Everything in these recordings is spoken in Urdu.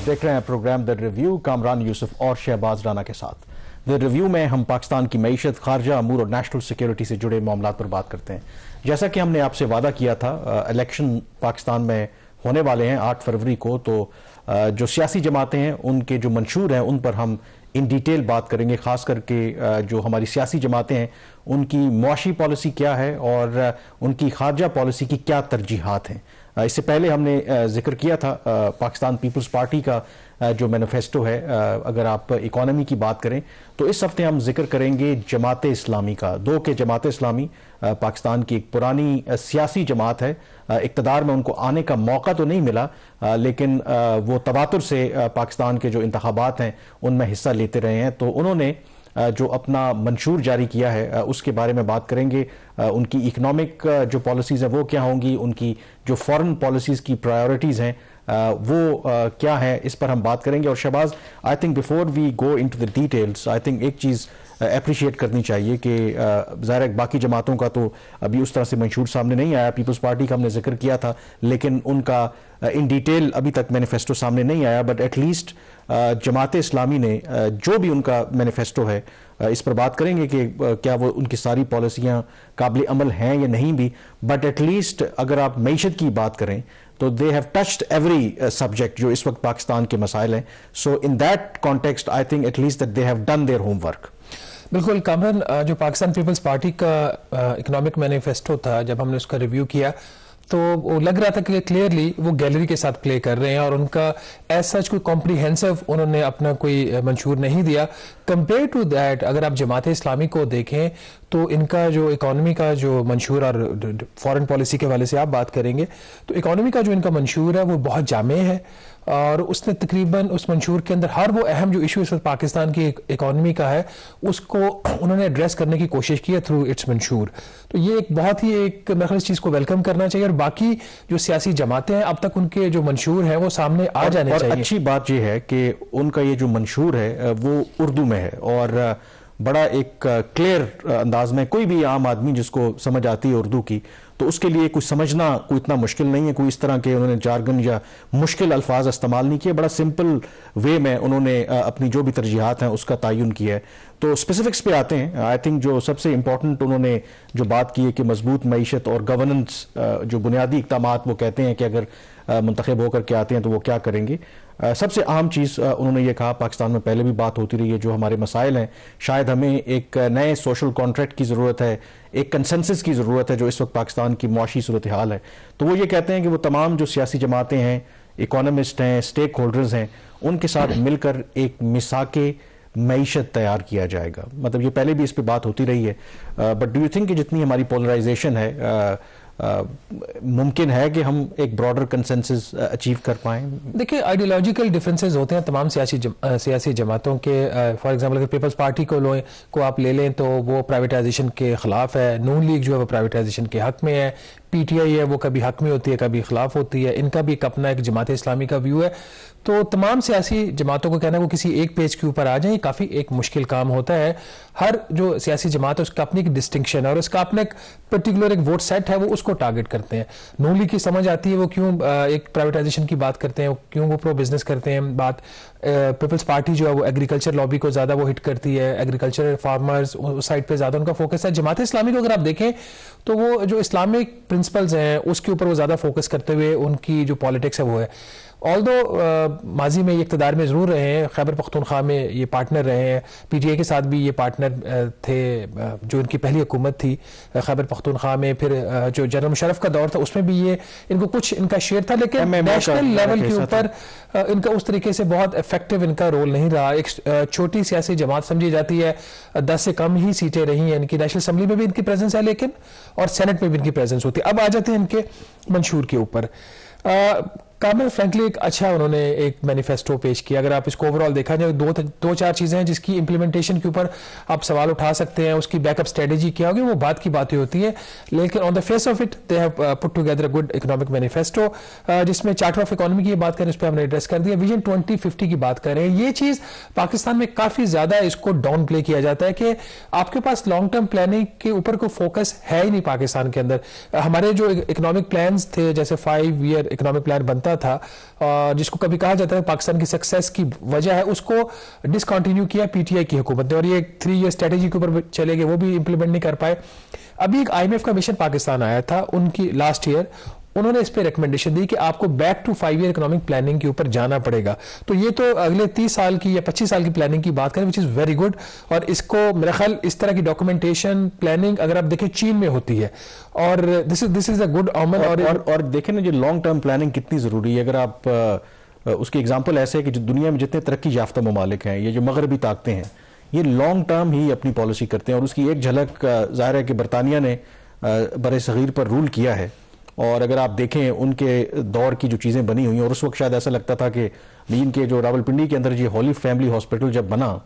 آپ دیکھ رہے ہیں پروگرام دی ریویو کامران یوسف اور شہباز رانا کے ساتھ. دی ریویو میں ہم پاکستان کی معیشت، خارجہ امور اور نیشنل سیکیورٹی سے جڑے معاملات پر بات کرتے ہیں. جیسا کہ ہم نے آپ سے وعدہ کیا تھا، الیکشن پاکستان میں ہونے والے ہیں 8 فروری کو، تو جو سیاسی جماعتیں ہیں ان کے جو منشور ہیں ان پر ہم ان ڈیٹیل بات کریں گے، خاص کر کے جو ہماری سیاسی جماعتیں ہیں ان کی معاشی پالیسی کیا ہے اور ان کی خارجہ پالیسی کی کیا ترجیحات ہیں. اس سے پہلے ہم نے ذکر کیا تھا پاکستان پیپلز پارٹی کا جو مینیفیسٹو ہے. اگر آپ اکانومی کی بات کریں تو اس ہفتے ہم ذکر کریں گے جماعت اسلامی کا. کہ جماعت اسلامی پاکستان کی ایک پرانی سیاسی جماعت ہے. اقتدار میں ان کو آنے کا موقع تو نہیں ملا، لیکن وہ تواتر سے پاکستان کے جو انتخابات ہیں ان میں حصہ لیتے رہے ہیں. تو انہوں نے جو اپنا منشور جاری کیا ہے اس کے بارے میں بات کریں گے. ان کی اکنامک جو پالیسیز ہیں وہ کیا ہوں گی، ان کی جو فورن پالیسیز کی پرائیورٹیز ہیں وہ کیا ہے، اس پر ہم بات کریں گے. اور Shahbaz, I think before we go into the details, I think ایک چیز اپریشیٹ کرنی چاہیے کہ ظاہر ہے باقی جماعتوں کا تو ابھی اس طرح سے منشور سامنے نہیں آیا. پیپلز پارٹی کا ہم نے ذکر کیا تھا لیکن ان کا ان ڈیٹیل ابھی تک مینیفیسٹو سامنے نہیں آیا. But at least Jamaat Islami نے جو بھی ان کا مینیفیسٹو ہے اس پر بات کریں گے کہ کیا وہ ان کی ساری پالیسیاں قابل عمل ہیں یا نہیں بھی. بٹ ایٹ لیسٹ اگر آپ معیشت کی بات کریں تو they have touched every subject جو اس وقت پاکستان کے مسائل ہیں. So in that context I think at least that they have done their homework. بالکل کامران، جو پاکستان پیپلز پارٹی کا اکنامک مینیفیسٹو تھا، جب ہم نے اس کا ریویو کیا تو وہ لگ رہا تھا کہ کلیئرلی وہ گیلری کے ساتھ پلے کر رہے ہیں اور ان کا ایز سچ کوئی کمپریہنسو انہوں نے اپنا کوئی منشور نہیں دیا. کمپیئر ٹو دیٹ اگر آپ جماعت اسلامی کو دیکھیں تو ان کا جو اکانومی کا جو منشور اور فارن پالیسی کے حوالے سے آپ بات کریں گے تو اکانومی کا جو ان کا منشور ہے وہ بہت جامع ہے اور اس نے تقریباً اس منشور کے اندر ہر وہ اہم جو ایشو اس وقت پاکستان کی اکانومی کا ہے اس کو انہوں نے ایڈریس کرنے کی کوشش کی ہے تھرو اٹس منشور. تو یہ ایک بہت ہی ایک میرے اس چیز کو ویلکم کرنا چاہیے اور باقی جو سیاسی جماعتیں ہیں اب تک ان کے جو منشور ہیں وہ سامنے آ جانے چاہیے. اور اچھی بات یہ ہے کہ ان کا یہ جو منشور ہے وہ اردو میں ہے اور بڑا ایک کلیئر انداز میں کوئی بھی عام آدمی جس کو سمجھ آتی ہے اردو کی تو اس کے لیے کچھ سمجھنا کوئی اتنا مشکل نہیں ہے. کوئی اس طرح کے انہوں نے جارگن یا مشکل الفاظ استعمال نہیں کیے، بڑا سمپل وے میں انہوں نے اپنی جو بھی ترجیحات ہیں اس کا تعین کیا ہے. تو اسپیسیفکس پہ آتے ہیں. آئی تھنک جو سب سے امپورٹنٹ انہوں نے جو بات کی ہے کہ مضبوط معیشت اور گورننس، جو بنیادی اقدامات وہ کہتے ہیں کہ اگر منتخب ہو کر کے آتے ہیں تو وہ کیا کریں گے. سب سے اہم چیز انہوں نے یہ کہا، پاکستان میں پہلے بھی بات ہوتی رہی ہے، جو ہمارے مسائل ہیں شاید ہمیں ایک نئے سوشل کانٹریکٹ کی ضرورت ہے، ایک کنسنسس کی ضرورت ہے جو اس وقت پاکستان کی معاشی صورتحال ہے. تو وہ یہ کہتے ہیں کہ وہ تمام جو سیاسی جماعتیں ہیں، اکانومسٹ ہیں، اسٹیک ہولڈرز ہیں، ان کے ساتھ مل کر ایک میثاق معیشت تیار کیا جائے گا. مطلب یہ پہلے بھی اس پہ بات ہوتی رہی ہے. بٹ ڈو یو تھنک کہ جتنی ہماری پولرائزیشن ہے ممکن ہے کہ ہم ایک براڈر کنسنسس اچیو کر پائیں؟ دیکھیں آئیڈیالوجیکل ڈفرینسز ہوتے ہیں تمام سیاسی جماعتوں کے. فار ایگزامپل اگر پیپلز پارٹی کو آپ لے لیں تو وہ پرائیویٹائزیشن کے خلاف ہے. نون لیگ جو ہے وہ پرائیویٹائزیشن کے حق میں ہے. پی ٹی آئی ہے وہ کبھی حق میں ہوتی ہے کبھی خلاف ہوتی ہے. ان کا بھی ایک اپنا ایک جماعت اسلامی کا ویو ہے. تو تمام سیاسی جماعتوں کو کہنا ہے وہ کسی ایک پیج کے اوپر آ جائیں، کافی ایک مشکل کام ہوتا ہے. ہر جو سیاسی جماعت ہے اس کا اپنی ایک ڈسٹنکشن ہے اور اس کا اپنا ایک پرٹیکولر ایک ووٹ سیٹ ہے، وہ اس کو ٹارگٹ کرتے ہیں. نون لیگ کی سمجھ آتی ہے وہ کیوں ایک پرائیویٹائزیشن کی بات کرتے ہیں، کیوں وہ پرو بزنس کرتے ہیں. بات پیپلز پارٹی جو ہے وہ ایگریکلچر لابی کو زیادہ وہ ہٹ کرتی ہے، ایگریکلچر فارمرز اس سائڈ پہ زیادہ ان کا فوکس ہے. جماعت اسلامی کو اگر آپ دیکھیں تو وہ جو اسلامک پرنسپلز ہیں اس کے اوپر وہ زیادہ فوکس کرتے ہوئے ان کی جو پالیٹکس ہے وہ ہے. آلدو ماضی میں یہ اقتدار میں ضرور رہے ہیں، خیبر پختونخوا میں یہ پارٹنر رہے ہیں، پی ٹی آئی کے ساتھ بھی یہ پارٹنر تھے جو ان کی پہلی حکومت تھی خیبر پختونخوا میں. پھر جو جنرل مشرف کا دور تھا اس میں بھی یہ ان کو کچھ ان کا شیئر تھا، لیکن نیشنل لیول کے اوپر ان کا اس طریقے سے بہت افیکٹو ان کا رول نہیں رہا. ایک چھوٹی سیاسی جماعت سمجھی جاتی ہے، 10 سے کم ہی سیٹیں رہی ہیں ان کی. نیشنل اسمبلی میں بھی ان کی پریزنس ہے لیکن اور سینٹ میں بھی ان کی پریزنس ہوتی ہے. اب آ جاتے ہیں ان کے منشور کے اوپر. کامل فرینکلی ایک اچھا انہوں نے ایک مینیفیسٹو پیش کیا. اگر آپ اس کو اوورآل دیکھا جائے دو چار چیزیں ہیں جس کی امپلیمنٹیشن کے اوپر آپ سوال اٹھا سکتے ہیں. اس کی بیک اپ اسٹریٹجی کیا ہوگی وہ بات کی باتیں ہوتی ہیں، لیکن on the face of it they have put together a good economic manifesto جس میں چارٹر آف اکانومی کی بات کریں اس پہ ہم نے ایڈریس کر دیا. ویژن 2050 کی بات کریں، یہ چیز پاکستان میں کافی زیادہ اس کو ڈاؤن پلے کیا جاتا ہے کہ آپ کے پاس لانگ ٹرم پلاننگ کے اوپر کوئی فوکس ہے ہی نہیں پاکستان کے اندر. ہمارے جو اکنامک پلانز تھے جیسے 5 ایئر اکنامک پلان بنتے ہوتا تھا جس کو کبھی کہا جاتا ہے پاکستان کی سکسیس کی وجہ ہے, اس کو ڈسکنٹینیو کیا پی ٹی آئی کی حکومت نے, اور یہ 3 ایئر اسٹریٹجی کے اوپر چلے گئے, وہ بھی امپلیمنٹ نہیں کر پائے. ابھی ایک IMF کا مشن پاکستان آیا تھا ان کی لاسٹ ایئر, انہوں نے اس پہ ریکمنڈیشن دی کہ آپ کو back to 5 year economic planning کے اوپر جانا پڑے گا. تو یہ تو اگلے 30 سال کی یا 25 سال کی پلاننگ کی بات کریں, وچ از ویری گڈ. اور اس کو میرا خیال اس طرح کی ڈاکومنٹیشن پلاننگ اگر آپ دیکھیں چین میں ہوتی ہے, اور دس از اے گڈ عمل. اور دیکھیں نا جو لانگ ٹرم پلاننگ کتنی ضروری ہے. اگر آپ اس کی ایگزامپل ایسے ہے کہ جو دنیا میں جتنے ترقی یافتہ ممالک ہیں, یہ جو مغربی طاقتیں ہیں, یہ لانگ ٹرم ہی اپنی پالیسی کرتے ہیں, اور اس کی ایک جھلک ظاہر ہے کہ برطانیہ نے بر صغیر پر رول کیا ہے. اور اگر آپ دیکھیں ان کے دور کی جو چیزیں بنی ہوئی ہیں, اور اس وقت شاید ایسا لگتا تھا کہ ان کے جو راولپنڈی کے اندر جو ہولی فیملی ہاسپٹل جب بنا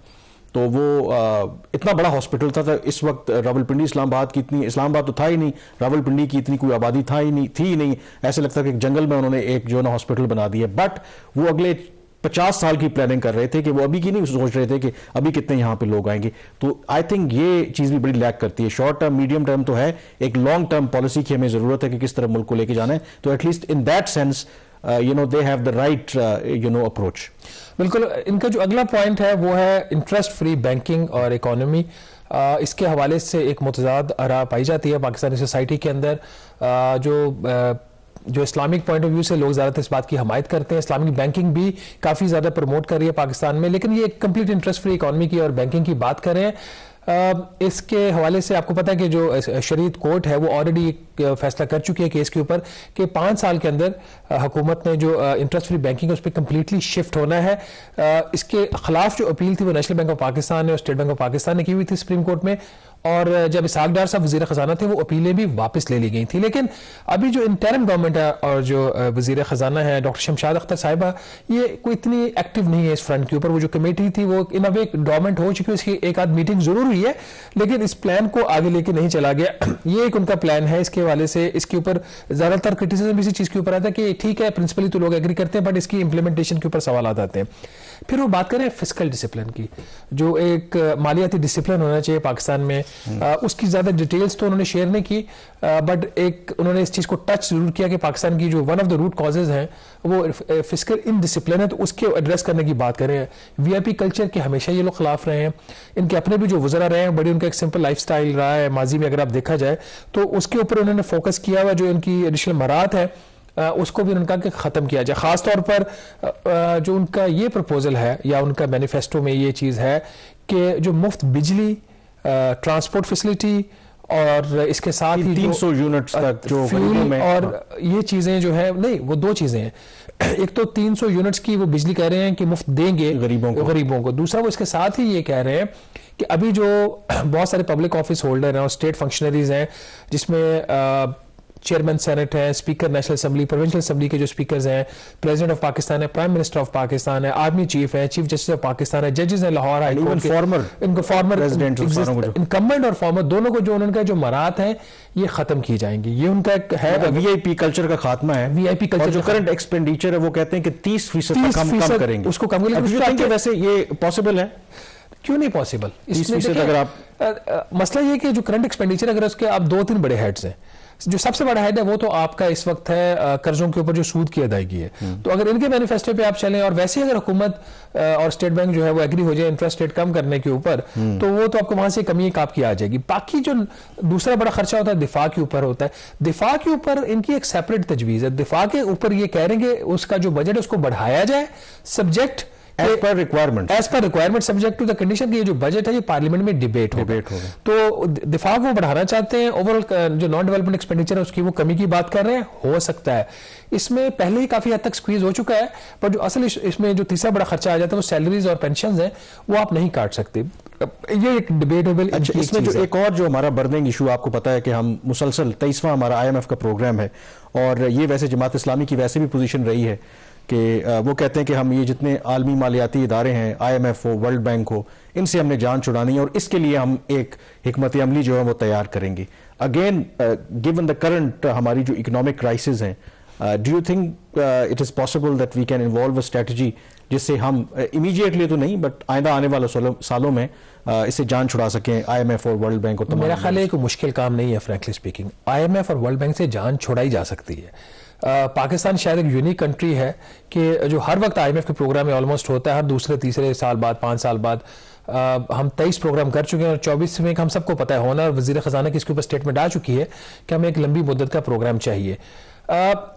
تو وہ اتنا بڑا ہاسپٹل تھا. اس وقت راولپنڈی اسلام آباد کی اتنی, اسلام آباد تو تھا ہی نہیں, راولپنڈی کی اتنی کوئی آبادی تھی ہی نہیں. ایسا لگتا کہ ایک جنگل میں انہوں نے ایک جو نا ہاسپٹل بنا دیا. بٹ وہ اگلے 50 سال کی پلاننگ کر رہے تھے کہ وہ ابھی کی نہیں سوچ رہے تھے کہ ابھی کتنے یہاں پہ لوگ آئیں گے. تو آئی تھنک یہ چیز بھی بڑی لیک کرتی ہے. شارٹ ٹرم میڈیم ٹرم تو ہے, ایک لانگ ٹرم پالیسی کی ہمیں ضرورت ہے کہ کس طرح ملک کو لے کے جانا ہے. تو at least in that sense they have the right approach. بالکل. ان کا جو اگلا پوائنٹ ہے وہ ہے انٹرسٹ فری بینکنگ اور اکانومی. اس کے حوالے سے ایک متضاد آراء پائی جاتی ہے پاکستانی سوسائٹی کے اندر. جو اسلامک پوائنٹ آف ویو سے لوگ زیادہ تر اس بات کی حمایت کرتے ہیں. اسلامک بینکنگ بھی کافی زیادہ پروموٹ کر رہی ہے پاکستان میں, لیکن یہ ایک کمپلیٹ انٹرسٹ فری اکانومی کی اور بینکنگ کی بات کر رہے ہیں. اس کے حوالے سے آپ کو پتا ہے کہ جو شریعت کورٹ ہے وہ آلریڈی ایک فیصلہ کر چکی ہے کیس کے اوپر کہ 5 سال کے اندر حکومت نے جو انٹرسٹ فری بینکنگ ہے اس پہ کمپلیٹلی شفٹ ہونا ہے. اس کے خلاف جو اپیل تھی وہ نیشنل بینک آف پاکستان نے اور اسٹیٹ بینک آف پاکستان نے کی ہوئی تھی سپریم کورٹ میں, اور جب اسحاق ڈار صاحب وزیر خزانہ تھے وہ اپیلیں بھی واپس لے لی گئی تھیں. لیکن ابھی جو انٹرم گورنمنٹ ہے اور جو وزیر خزانہ ہے ڈاکٹر شمشاد اختر صاحبہ, یہ کوئی اتنی ایکٹیو نہیں ہے اس فرنٹ کے اوپر. وہ جو کمیٹی تھی وہ ان اے وے ڈورمنٹ ہو چکی ہے, اس کی ایک آدھ میٹنگ ضرور ہوئی ہے لیکن اس پلان کو آگے لے کے نہیں چلا گیا. یہ ایک ان کا پلان ہے. اس کے حوالے سے اس کے اوپر زیادہ تر کرٹیسزم اسی چیز کے اوپر آتا ہے کہ ٹھیک ہے پرنسپلی تو لوگ ایگری کرتے ہیں بٹ اس کی امپلیمنٹیشن کے اوپر سوالات آتے ہیں. پھر وہ بات کریں فسکل ڈسپلن کی, جو ایک مالیاتی ڈسپلن ہونا چاہیے پاکستان میں. اس کی زیادہ ڈیٹیلز تو انہوں نے شیئر نہیں کی, بٹ ایک انہوں نے اس چیز کو ٹچ ضرور کیا کہ پاکستان کی جو one of the root causes ہیں وہ فسکل انڈسپلن ہے, تو اس کے ایڈریس کرنے کی بات کریں. وی آئی پی کلچر کے ہمیشہ یہ لوگ خلاف رہے ہیں. ان کے اپنے بھی جو وزراء رہے ہیں بڑی ان کا ایک سمپل لائف سٹائل رہا ہے ماضی میں, اگر آپ دیکھا جائے تو اس کے اوپر انہوں نے فوکس کیا ہوا. جو ان کی ایڈیشنل مہارت ہے اس کو بھی ان کا کہ ختم کیا جائے. خاص طور پر جو ان کا یہ پرپوزل ہے یا ان کا مینیفیسٹو میں یہ چیز ہے کہ جو مفت بجلی, ٹرانسپورٹ فیسلٹی اور اس کے ساتھ ہی 300 یونٹس تک جو فیول اور یہ چیزیں جو ہیں, نہیں وہ 2 چیزیں ہیں. ایک تو 300 یونٹس کی وہ بجلی کہہ رہے ہیں کہ مفت دیں گے غریبوں کو. دوسرا وہ اس کے ساتھ ہی یہ کہہ رہے ہیں کہ ابھی جو بہت سارے پبلک آفس ہولڈر ہیں اور اسٹیٹ فنکشنریز ہیں جس میں چیئرمین سینٹ ہیں, speaker national assembly, provincial assembly کے جو اسپیکرز ہیں, پریزیڈنٹ آف پاکستان ہے, پرائم منسٹر آف پاکستان ہے, آرمی چیف ہے, چیف جسٹس آف پاکستان ہے, ججز ہیں لاہور ہائی کورٹ کے, ان کو فارمر انکمبنٹ اور فارمر دونوں کو جو ان کا جو مراحت ہیں یہ ختم کی جائیں گی. یہ ان کا ایک ہے وی آئی پی کلچر کا خاتمہ ہے. وی آئی پی کلچر جو کرنٹ ایکسپینڈیچر ہے وہ کہتے ہیں کہ 30% کم کریں گے, اس کو کم کریں گے. ویسے یہ پاسبل ہے؟ کیوں نہیں پاسبل؟ 30% اگر آپ مسئلہ یہ کہ جو کرنٹ ایکسپینڈیچر اگر اس کے آپ 2-3 بڑے ہیڈز ہیں, جو سب سے بڑا ہیڈ ہے وہ تو آپ کا اس وقت ہے قرضوں کے اوپر جو سود کی ادائیگی ہے. تو اگر ان کے مینیفیسٹو پہ آپ چلیں اور ویسے اگر حکومت اور اسٹیٹ بینک جو ہے وہ ایگری ہو جائے انٹرسٹ ریٹ کم کرنے کے اوپر, تو وہ تو آپ کو وہاں سے کمی ایک آپ کی آ جائے گی. باقی جو دوسرا بڑا خرچہ ہوتا ہے دفاع کے اوپر ہوتا ہے. دفاع کے اوپر ان کی ایک سیپریٹ تجویز ہے. دفاع کے اوپر یہ کہہ رہے ہیں کہ اس کا جو بجٹ ہے اس کو بڑھایا جائے subject as per requirement subject to the condition کہ یہ جو بجٹ ہے یہ پارلیمنٹ میں ڈیبیٹ ہوگا. تو دفاع کو بڑھانا چاہتے ہیں, اوور آل جو نان ڈیولپمنٹ ایکسپینڈیچر ہے اس کی وہ کمی کی بات کر رہے ہیں. ہو سکتا ہے اس میں پہلے ہی کافی حد تک سکویز ہو چکا ہے, پر جو اصل اس میں جو تیسرا بڑا خرچہ آ جاتا ہے وہ سیلریز اور پینشنز ہیں, وہ آپ نہیں کاٹ سکتے. یہ ایک ڈیبیٹیبل. اس میں جو ایک اور جو ہمارا برننگ ایشو آپ کو پتا ہے کہ ہم مسلسل 23واں ہمارا IMF کا پروگرام ہے, اور یہ ویسے جماعت اسلامی کی ویسے بھی پوزیشن رہی ہے کہ وہ کہتے ہیں کہ ہم یہ جتنے عالمی مالیاتی ادارے ہیں, IMF ہو, ورلڈ بینک ہو, ان سے ہم نے جان چھڑانی ہے اور اس کے لیے ہم ایک حکمت عملی جو ہے وہ تیار کریں گے. اگین گیون دا کرنٹ ہماری جو اکنامک کرائسز ہیں, do you think it is possible that we can involve a strategy جس سے ہم امیجیٹلی تو نہیں بٹ آئندہ آنے والے سالوں میں اسے جان چھڑا سکیں IMF اور ورلڈ بینک. میرا خیال ہے کوئی مشکل کام نہیں ہے فرینکلی اسپیکنگ. IMF اور ورلڈ بینک سے جان چھڑائی جا سکتی ہے. پاکستان شاید ایک یونیک کنٹری ہے کہ جو ہر وقت IMF کے پروگرام میں آلموسٹ ہوتا ہے، ہر دوسرے تیسرے سال بعد 5 سال بعد. ہم 23 پروگرام کر چکے ہیں اور 24 میں ہم سب کو پتہ ہے ہونا، اور وزیر خزانہ کی اس کے اوپر اسٹیٹمنٹ آ چکی ہے کہ ہمیں ایک لمبی مدت کا پروگرام چاہیے.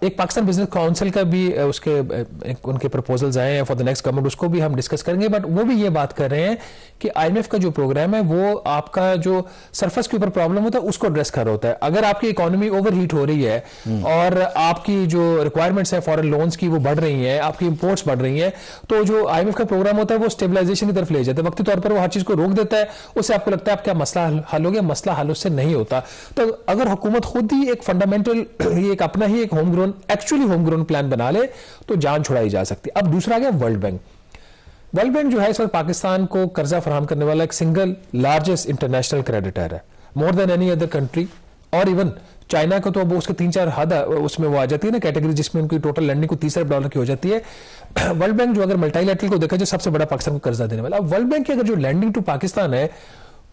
ایک پاکستان بزنس کاؤنسل کا بھی ان کے پروپوزلز آئے ہیں فار دا نیکسٹ گورنمنٹ، اس کو بھی ہم ڈسکس کریں گے. بٹ وہ بھی یہ بات کر رہے ہیں کہ IMF کا جو پروگرام ہے وہ آپ کا جو سرفس کے اوپر پرابلم ہوتا ہے اس کو ایڈریس کر ہوتا ہے. اگر آپ کی اکانومی اوور ہیٹ ہو رہی ہے اور آپ کی جو ریکوائرمنٹس ہیں فارن لونز کی وہ بڑھ رہی ہیں، آپ کی امپورٹس بڑھ رہی ہیں، تو جو IMF کا پروگرام ہوتا ہے وہ اسٹیبلائزیشن کی طرف لے جاتا ہے. وقتی طور پر وہ ہر چیز کو روک دیتا ہے، اس سے آپ کو لگتا ہے آپ کیا مسئلہ حل ہو گیا. مسئلہ حل اس سے نہیں ہوتا. تو اگر حکومت خود ہی ایک فنڈامنٹل ایک اپنا ہی ایک ہوم گرون پلان بنا لے تو جان چھڑائی جا سکتی. اب دوسرا گیا ورلڈ بینک. ورلڈ بینک جو ہے اس وقت پاکستان کو قرضہ فراہم کرنے والا ایک سنگل لارجسٹ انٹرنیشنل کریڈیٹر ہے، مور دین اینی ادر کنٹری. اور ایون چائنا کو تو اب اس کے 3-4 حد اس میں وہ آ جاتی ہے نا کیٹیگری، جس میں ان کی ٹوٹل لینڈنگ کو $30 ارب کی ہو جاتی ہے. ورلڈ بینک جو اگر ملٹی لیٹرل کو دیکھا جو سب سے بڑا پاکستان کو قرضہ دینے والا، اب ورلڈ بینک کی اگر جو لینڈنگ ٹو پاکستان ہے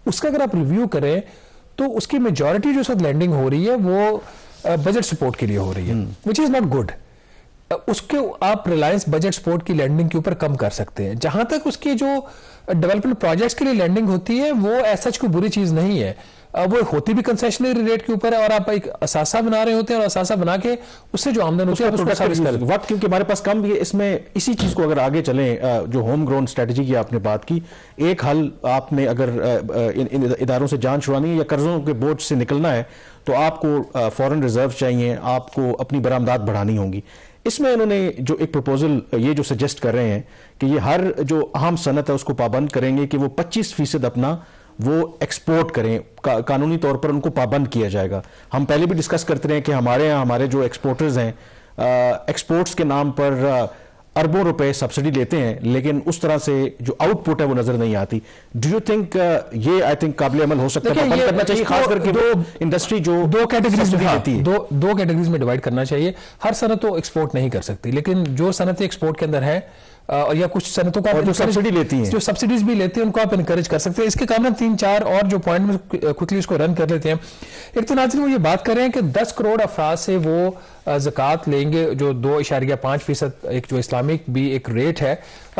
اس کا اگر آپ ریویو کریں تو اس کی میجورٹی جو اس وقت لینڈنگ ہو رہی ہے وہ بجٹ سپورٹ کے لیے ہو رہی ہے، وچ از ناٹ گڈ. اس کے آپ ریلائنس بجٹ سپورٹ کی لینڈنگ کے اوپر کم کر سکتے ہیں. جہاں تک اس کی جو ڈیولپمنٹ پروجیکٹس کے لیے لینڈنگ ہوتی ہے وہ ایسا کوئی بری چیز نہیں ہے، وہ ہوتی بھی کنسیشنری ریٹ کے اوپر ہے اور آپ ایک اثاثہ بنا رہے ہوتے ہیں اور اثاثہ بنا کے اس سے جو آمدن ہوتی ہے وقت کیونکہ ہمارے پاس کم بھی ہے اس میں. اسی چیز کو اگر آگے چلیں، جو ہوم گرون اسٹریٹجی کی آپ نے بات کی، ایک حل آپ نے اگر ان اداروں سے جان چھڑانی ہے یا قرضوں کے بوجھ سے نکلنا ہے تو آپ کو فورن ریزرو چاہیے، آپ کو اپنی برآمدات بڑھانی ہوں گی. اس میں انہوں نے جو ایک پروپوزل یہ جو سجیسٹ کر رہے ہیں کہ یہ ہر جو اہم صنعت ہے اس کو پابند کریں گے کہ وہ 25% اپنا وہ ایکسپورٹ کریں، قانونی طور پر ان کو پابند کیا جائے گا. ہم پہلے بھی ڈسکس کرتے رہے کہ ہمارے یہاں ہمارے جو ایکسپورٹرز ہیں ایکسپورٹس کے نام پر اربوں روپے سبسڈی لیتے ہیں لیکن اس طرح سے جو آؤٹ پٹ ہے وہ نظر نہیں آتی. ڈو یو تھنک یہ آئی تھنک قابل عمل ہو سکتا ہے، بند کرنا چاہیے خاص کر کے انڈسٹری جو دو کیٹیگریز میں ڈیوائڈ کرنا چاہیے. ہر صنعت تو ایکسپورٹ نہیں کر سکتی، لیکن جو صنعتیں ایکسپورٹ کے اندر ہیں یا کچھ صنعتوں کا جو سبسڈی لیتی ہیں، جو سبسڈیز بھی لیتے ہیں ان کو آپ انکریج کر سکتے ہیں. اس کے کام میں 3-4 اور جو پوائنٹ میں کوئکلی اس کو رن کر لیتے ہیں. ایک تو ناظرین وہ یہ بات کر رہے ہیں کہ 10 کروڑ افراد سے وہ زکوٰۃ لیں گے جو 2.5% ایک جو اسلامک بھی ایک ریٹ ہے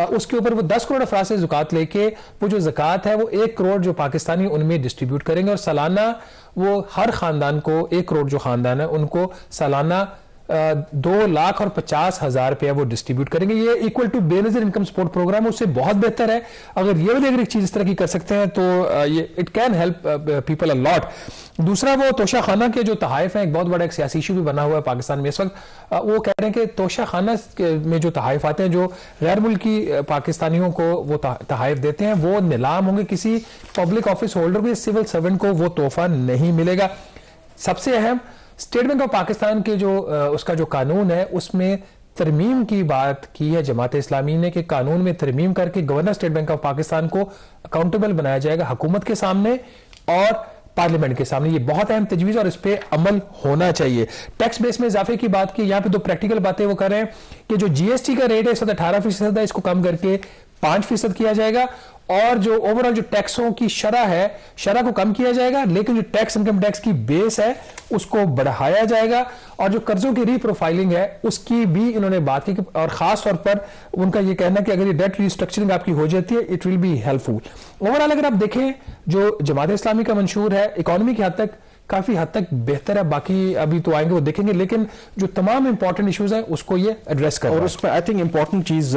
اس کے اوپر وہ 10 کروڑ افراد سے زکوٰۃ لے کے وہ جو زکوٰۃ ہے وہ 1 کروڑ جو پاکستانی ان میں ڈسٹریبیوٹ کریں گے اور سالانہ وہ ہر خاندان کو 1 کروڑ جو خاندان ہے ان کو سالانہ 2,50,000 روپیہ وہ ڈسٹریبیوٹ کریں گے. یہ ایکول ٹو بے نظیر انکم سپورٹ پروگرام اس سے بہت بہتر ہے. اگر یہ والی اگر ایک چیز اس طرح کی کر سکتے ہیں تو یہ it can help people a lot. دوسرا وہ توشہ خانہ کے جو تحائف ہیں، ایک بہت بڑا ایک سیاسی ایشو بھی بنا ہوا ہے پاکستان میں اس وقت. وہ کہہ رہے ہیں کہ توشہ خانہ میں جو تحائف آتے ہیں جو غیر ملکی پاکستانیوں کو وہ تحائف دیتے ہیں وہ نیلام ہوں گے، کسی پبلک آفس ہولڈر کو، سول سرونٹ کو وہ تحفہ نہیں ملے گا. سب سے اہم اسٹیٹ بینک آف پاکستان کے جو اس کا جو قانون ہے اس میں ترمیم کی بات کی ہے جماعت اسلامی نے کہ قانون میں ترمیم کر کے governor state Bank of Pakistan کو اکاؤنٹیبل بنایا جائے گا حکومت کے سامنے اور پارلیمنٹ کے سامنے. یہ بہت اہم تجویز اور اس پہ عمل ہونا چاہیے. ٹیکس بیس میں اضافے کی بات کی، یہاں پہ 2 پریکٹیکل باتیں وہ کر رہے ہیں کہ جو GST کا ریٹ ہے اس وقت 18% ہے، اس کو کم کر کے 5% کیا جائے گا اور جو اوورآل جو ٹیکسوں کی شرح ہے شرح کو کم کیا جائے گا، لیکن جو ٹیکس انکم ٹیکس کی بیس ہے اس کو بڑھایا جائے گا اور جو قرضوں کی ری پروفائلنگ ہے اس کی بھی انہوں نے بات کی اور خاص طور پر ان کا یہ کہنا کہ اگر یہ ڈیٹ ریسٹرکچرنگ آپ کی ہو جاتی ہے it will be helpful overall. اوورآل اگر آپ دیکھیں جو جماعت اسلامی کا منشور ہے اکانومی کی حد تک کافی حد تک بہتر ہے، باقی ابھی تو آئیں گے وہ دیکھیں گے، لیکن جو تمام امپورٹنٹ ایشوز ہیں اس کو یہ ایڈریس کر. اور اس پہ آئی تھنک امپورٹنٹ چیز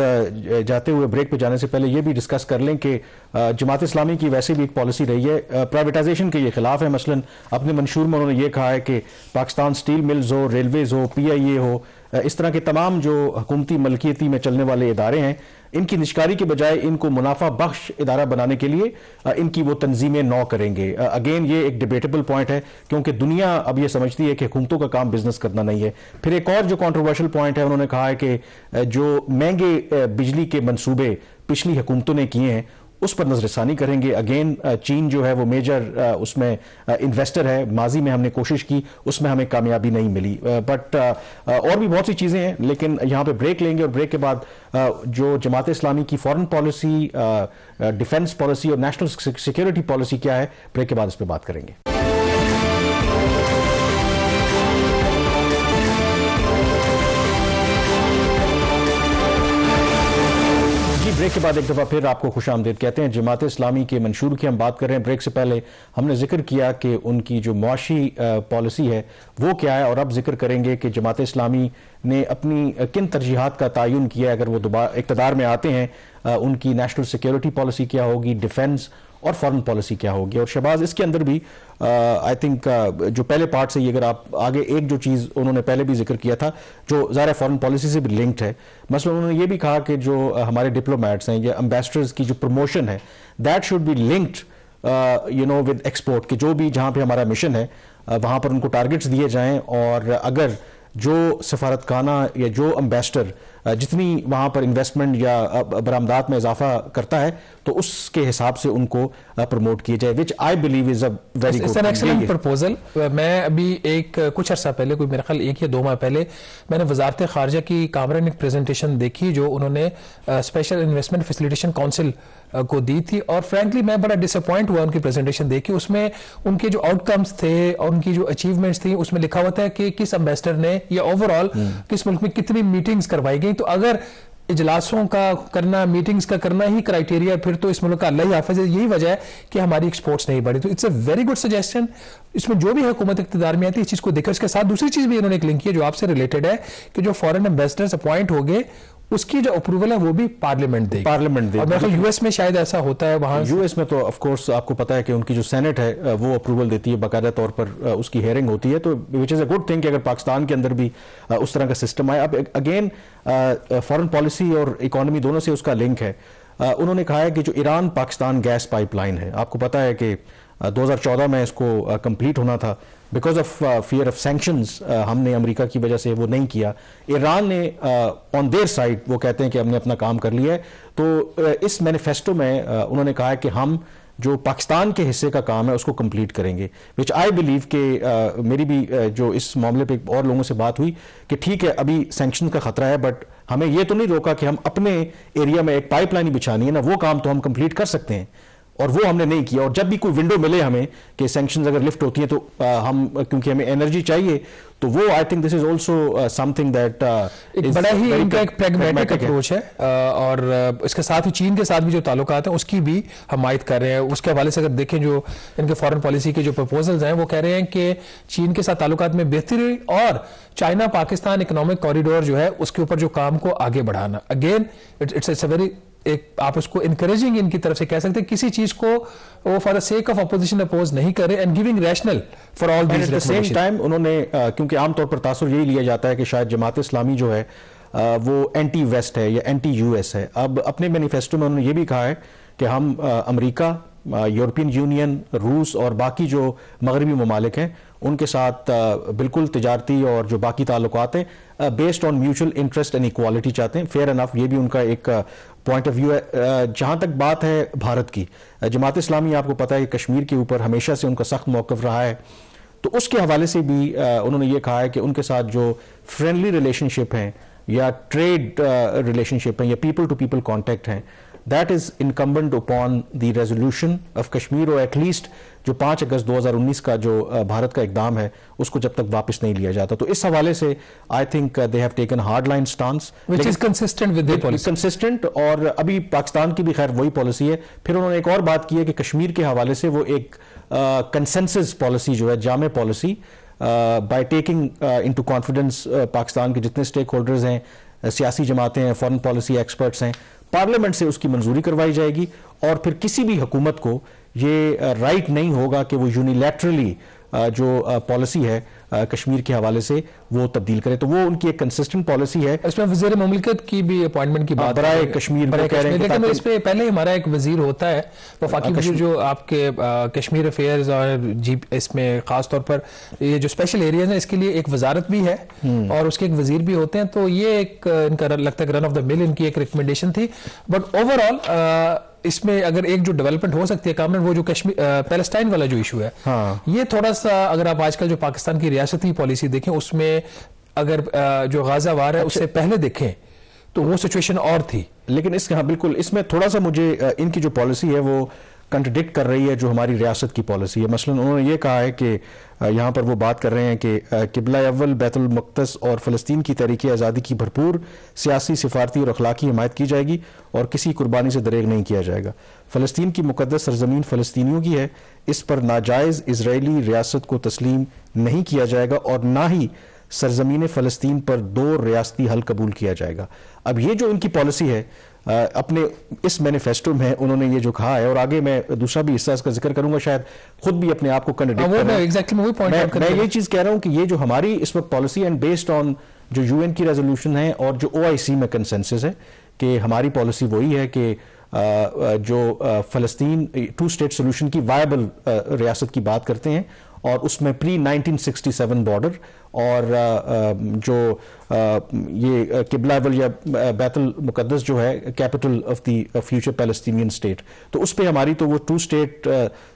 جاتے ہوئے بریک پہ جانے سے پہلے یہ بھی ڈسکس کر لیں کہ جماعت اسلامی کی ویسے بھی ایک پالیسی رہی ہے پرائیویٹائزیشن کے یہ خلاف ہے. مثلا اپنے منشور میں انہوں نے یہ کہا ہے کہ پاکستان اسٹیل ملز ہو، ریلویز ہو، PIA ہو، اس طرح کے تمام جو حکومتی ملکیتی میں چلنے والے ادارے ہیں ان کی نشکاری کے بجائے ان کو منافع بخش ادارہ بنانے کے لیے ان کی وہ تنظیمیں نو کریں گے. اگین یہ ایک ڈیبیٹیبل پوائنٹ ہے کیونکہ دنیا اب یہ سمجھتی ہے کہ حکومتوں کا کام بزنس کرنا نہیں ہے. پھر ایک اور جو کنٹروورشل پوائنٹ ہے انہوں نے کہا ہے کہ جو مہنگے بجلی کے منصوبے پچھلی حکومتوں نے کیے ہیں اس پر نظر ثانی کریں گے. اگین چین جو ہے وہ میجر اس میں انویسٹر ہے، ماضی میں ہم نے کوشش کی اس میں ہمیں کامیابی نہیں ملی. بٹ اور بھی بہت سی چیزیں ہیں لیکن یہاں پہ بریک لیں گے اور بریک کے بعد جو جماعت اسلامی کی فورن پالیسی، ڈیفنس پالیسی اور نیشنل سیکیورٹی پالیسی کیا ہے، بریک کے بعد اس پہ بات کریں گے. بریک کے بعد ایک دفعہ پھر آپ کو خوش آمدید کہتے ہیں. جماعت اسلامی کے منشور کی ہم بات کر رہے ہیں. بریک سے پہلے ہم نے ذکر کیا کہ ان کی جو معاشی پالیسی ہے وہ کیا ہے, اور اب ذکر کریں گے کہ جماعت اسلامی نے اپنی کن ترجیحات کا تعین کیا ہے اگر وہ دوبارہ اقتدار میں آتے ہیں. ان کی نیشنل سیکیورٹی پالیسی کیا ہوگی, ڈیفنس اور فارن پالیسی کیا ہوگی. اور شہباز اس کے اندر بھی آئی تھنک جو پہلے پارٹ سے, اگر آپ آگے ایک جو چیز انہوں نے پہلے بھی ذکر کیا تھا جو ظاہر فارن پالیسی سے بھی لنکڈ ہے, مثلا انہوں نے یہ بھی کہا کہ جو ہمارے ڈپلومیٹس ہیں یا امبیسڈرز کی جو پروموشن ہے that should be linked with export, کہ جو بھی جہاں پہ ہمارا مشن ہے وہاں پر ان کو ٹارگٹس دیے جائیں, اور اگر جو سفارتخانہ یا جو امبیسڈر جتنی وہاں پر انویسٹمنٹ یا برآمدات میں اضافہ کرتا ہے تو اس کے حساب سے ان کو پروموٹ کیا جائے, which I believe is a very good. It's an excellent proposal. میں ابھی کچھ عرصہ پہلے, کوئی میرے خیال 1 یا 2 ماہ پہلے, میں نے وزارت خارجہ کی کامران ایک پریزنٹیشن دیکھی جو انہوں نے اسپیشل انویسٹمنٹ فیسیلیٹیشن کونسل کو دی تھی, اور فرینکلی میں بڑا ڈس اپوائنٹ ہوا ان کی پریزنٹیشن دیکھی. اس میں ان کے جو آؤٹ کمز تھے اور ان کی جو اچیومنٹس تھیں اس میں لکھا ہوا تھا کہ کس امبیسڈر نے یا اوور آل کس ملک میں کتنی میٹنگز کروائی گئی. تو اگر اجلاسوں کا کرنا, میٹنگز کا کرنا ہی کرائیٹیریا, پھر تو اس ملک کا اللہ ہی حافظ ہے. یہی وجہ ہے کہ ہماری ایکسپورٹس نہیں بڑھی. تو it's a very good suggestion. اس میں جو بھی حکومت اقتدار میں آتی ہے اس چیز کو دیکھا. اس کے ساتھ دوسری چیز بھی انہوں نے ایک لنک کی جو آپ سے ریلیٹڈ ہے کہ جو فارن امبیسڈرز اپوائنٹ ہو گئے اس کی جو اپروول ہے وہ بھی پارلیمنٹ دے گی. اور میرے یو ایس میں شاید ایسا ہوتا ہے. وہاں یو ایس میں تو آف کورس آپ کو پتا ہے کہ ان کی جو سینٹ ہے وہ اپروول دیتی ہے, باقاعدہ طور پر اس کی ہیئرنگ ہوتی ہے, تو وچ از اے گڈ تھنگ کہ اگر پاکستان کے اندر بھی اس طرح کا سسٹم آئے. اب اگین فارن پالیسی اور اکانومی دونوں سے اس کا لنک ہے. انہوں نے کہا ہے کہ جو Iran Pakistan gas pipeline ہے, آپ کو پتا ہے کہ 2014 میں اس کو کمپلیٹ ہونا تھا, because of fear of sanctions ہم نے امریکہ کی وجہ سے وہ نہیں کیا. ایران نے آن دیئر سائڈ وہ کہتے ہیں کہ ہم نے اپنا کام کر لیا ہے. تو اس مینیفیسٹو میں انہوں نے کہا ہے کہ ہم جو پاکستان کے حصے کا کام ہے اس کو کمپلیٹ کریں گے, وچ آئی بلیو کہ میری بھی جو اس معاملے پہ اور لوگوں سے بات ہوئی کہ ٹھیک ہے ابھی سینکشن کا خطرہ ہے, بٹ ہمیں یہ تو نہیں روکا کہ ہم اپنے ایریا میں ایک پائپ لائن بچھانی ہے نا, وہ کام تو ہم کمپلیٹ کر سکتے ہیں, اور وہ ہم نے نہیں کیا. اور جب بھی کوئی ونڈو ملے ہمیں کہ سینکشنز اگر لفٹ ہوتی ہیں تو ہم, کیونکہ ہمیں انرجی چاہیے, تو وہ I think this is also some thing that بڑا ہی ان کا ایک پریگمیٹک اپروچ ہے. اور اس کے ساتھ ہی چین کے ساتھ بھی جو تعلقات ہیں اس کی بھی حمایت کر رہے ہیں. اس کے حوالے سے اگر دیکھیں جو ان کے فارن پالیسی کے جو پرپوزلز ہیں وہ کہہ رہے ہیں کہ چین کے ساتھ تعلقات میں بہتری اور چائنا پاکستان اکنامک کوریڈور جو ہے اس کے اوپر جو کام کو آگے بڑھانا. اگین اٹس اے ویری آپ اس کو انکریجنگ ان کی طرف سے کہہ سکتے ہیں, کسی چیز کو وہ for the sake of opposition oppose نہیں کر رہے, and giving rational for all these recommendation. Same time انہوں نے, کیونکہ عام طور پر تاثر یہی لیا جاتا ہے کہ شاید جماعت اسلامی جو ہے وہ اینٹی ویسٹ ہے یا اینٹی یو ایس ہے. اب اپنے مینیفیسٹو میں انہوں نے یہ بھی کہا ہے کہ ہم امریکہ, یورپین یونین, روس اور باقی جو مغربی ممالک ہیں ان کے ساتھ بالکل تجارتی اور جو باقی تعلقات ہیں based on mutual interest and equality چاہتے ہیں. فیئر انف, یہ بھی ان کا ایک پوائنٹ آف ویو ہے. جہاں تک بات ہے بھارت کی, جماعت اسلامی آپ کو پتا ہے کہ کشمیر کے اوپر ہمیشہ سے ان کا سخت موقف رہا ہے, تو اس کے حوالے سے بھی انہوں نے یہ کہا ہے کہ ان کے ساتھ جو فرینڈلی ریلیشن شپ ہیں یا ٹریڈ ریلیشن شپ ہیں یا پیپل ٹو پیپل کانٹیکٹ ہیں, that is incumbent upon the resolution of Kashmir, اور ایٹ لیسٹ جو 5 اگست 2019 کا جو بھارت کا اقدام ہے اس کو جب تک واپس نہیں لیا جاتا. تو اس حوالے سے I think they have taken a hard line stance which is consistent with their policy. consistent, اور ابھی پاکستان کی بھی خیر وہی پالیسی ہے. پھر انہوں نے ایک اور بات کی ہے کہ کشمیر کے حوالے سے وہ ایک کنسنسس پالیسی جو ہے, جامع policy, by taking into confidence Pakistan کے جتنے اسٹیک ہولڈرز ہیں, سیاسی جماعتیں ہیں, فارن پالیسی ایکسپرٹس ہیں, پارلیمنٹ سے اس کی منظوری کروائی جائے گی. اور پھر کسی بھی حکومت کو یہ رائٹ نہیں ہوگا کہ وہ یونیلیٹرلی جو پالیسی ہے کشمیر کے حوالے سے وہ تبدیل کرے. تو وہ ان کی ایک کنسسٹنٹ پالیسی ہے. اس میں وزیر مملکت کی بھی اپوائنٹمنٹ کی بات برائے کشمیر کہہ رہے ہیں, لیکن اس پہ پہلے ہمارا ایک وزیر ہوتا ہے وفاقی وزیر جو آپ کے کشمیر افیئرز اور اس میں خاص طور پر یہ جو اسپیشل ایریاز ہیں اس کے لیے ایک وزارت بھی ہے اور اس کے ایک وزیر بھی ہوتے ہیں. تو یہ ایک ان کا لگتا ہے رن آف دا مل ان کی ایک ریکمنڈیشن تھی. بٹ اوور آل اس میں اگر ایک جو ڈیولپمنٹ ہو سکتی ہے کامران, وہ جو کشمیر پیلسٹائن والا جو ایشو ہے, یہ تھوڑا سا اگر آپ آج کل جو پاکستان کی ریاستی پالیسی دیکھیں اس میں اگر جو غازہ وار ہے اس سے پہلے دیکھیں تو وہ سچویشن اور تھی. لیکن اس بالکل اس میں تھوڑا سا مجھے ان کی جو پالیسی ہے وہ کنٹرڈکٹ کر رہی ہے جو ہماری ریاست کی پالیسی ہے. مثلا انہوں نے یہ کہا ہے کہ یہاں پر وہ بات کر رہے ہیں کہ قبلہ اول بیت المقدس اور فلسطین کی تحریک آزادی کی بھرپور سیاسی، سفارتی اور اخلاقی حمایت کی جائے گی اور کسی قربانی سے دریغ نہیں کیا جائے گا. فلسطین کی مقدس سرزمین فلسطینیوں کی ہے، اس پر ناجائز اسرائیلی ریاست کو تسلیم نہیں کیا جائے گا اور نہ ہی سرزمین فلسطین پر 2 ریاستی حل قبول کیا جائے گا. اب یہ جو ان کی پالیسی ہے اپنے اس مینیفیسٹو میں انہوں نے یہ جو کہا ہے، اور آگے میں دوسرا بھی حصہ اس کا ذکر کروں گا، شاید خود بھی اپنے آپ کو کنٹرڈکٹ کر رہے ہیں. میں یہ چیز کہہ رہا ہوں کہ یہ جو ہماری اس وقت پالیسی اینڈ بیسڈ آن جو UN کی ریزولوشن ہے اور جو OIC میں کنسنسس ہے کہ ہماری پالیسی وہی ہے کہ جو فلسطین 2 اسٹیٹ سولوشن کی وائبل ریاست کی بات کرتے ہیں، اور اس میں پری 1967 بارڈر اور جو یہ قبلہ اول یا بیت المقدس جو ہے capital of the future Palestinian state, تو اس پہ ہماری تو وہ 2 اسٹیٹ